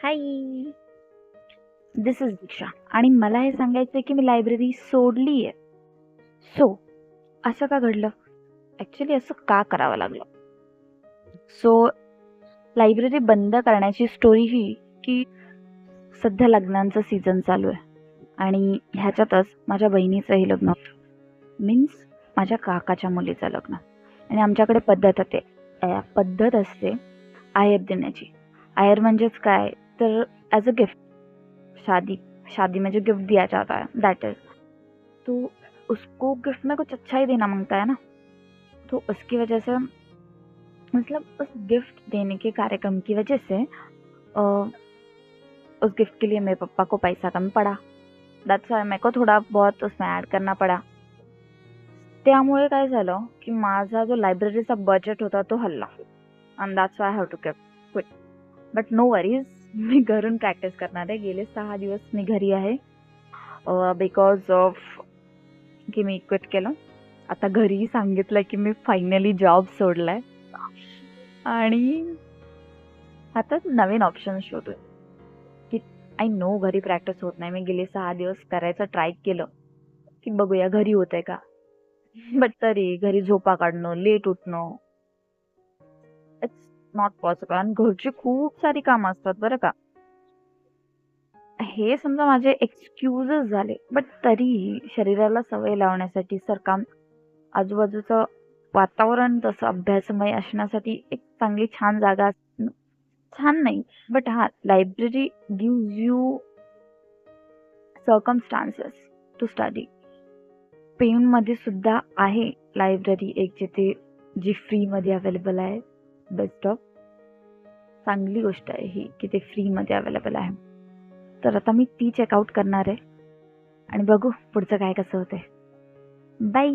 हाय, दिस is दीक्षा आणि मला हे सांगायचं आहे की मी लायब्ररी सोडली आहे. सो असं का घडलं? ॲक्च्युली असं का करावं लागलं? सो लायब्ररी बंद करण्याची स्टोरी ही की सध्या लग्नांचं सीझन चालू आहे आणि ह्याच्यातच माझ्या बहिणीचंही लग्न होतं. मीन्स माझ्या काकाच्या मुलीचं लग्न. आणि आमच्याकडे पद्धत असते आहेर देण्याची. आहेर म्हणजेच काय तर ॲज अ गिफ्ट. शादी शादी में जो गिफ्ट दिया जाता है दैट इज, तो उसको गिफ्ट में कुछ अच्छा ही देना मांगता है ना, तो उसकी वजह से मतलब उस गिफ्ट देने के कार्यक्रम की वजह से उस गिफ्ट के लिए मेरे पापा को पैसा कम पड़ा. दैट्स वाय मेरे को थोड़ा बहुत उसमें ॲड करना पड़ा. त्यामुळे काय झालं की माझा जो लायब्ररीचा बजेट होता तो हल्ला and that's why I have to quit. But no worries, मी घरून प्रॅक्टिस करणार आहे. गेले 6 दिवस मी घरी आहे बिकॉज ऑफ की मी क्विट केलं. आता घरी सांगितलं की मी फायनली जॉब सोडलाय आणि आता नवीन ऑप्शन शोधूय की आय नो घरी प्रॅक्टिस होत नाही. मी गेले 6 दिवस करायचं ट्राय केलं की बघूया घरी होतंय का. बट तरी घरी झोपा काढणं, लेट उठणं, इट्स नॉट पॉसिबल. आणि घरची खूप सारी कामं असतात बरं का. हे समजा माझे एक्सक्यूजेस झाले. बट तरीही शरीराला सवय लावण्यासाठी सरकार आजूबाजूचं वातावरण तसं अभ्यासमय असण्यासाठी एक चांगली छान जागा छान नाही बट हा library gives you circumstances to study. पेनमध्ये सुद्धा आहे लायब्ररी एक जिथे जी फ्रीमध्ये अवेलेबल आहे. बेस्ट ऑफ चांगली गोष्ट आहे ही की ते फ्रीमध्ये अवेलेबल आहे. तर आता मी ती चेकआउट करणार आहे आणि बघू पुढचं काय कसं होतंय. बाय.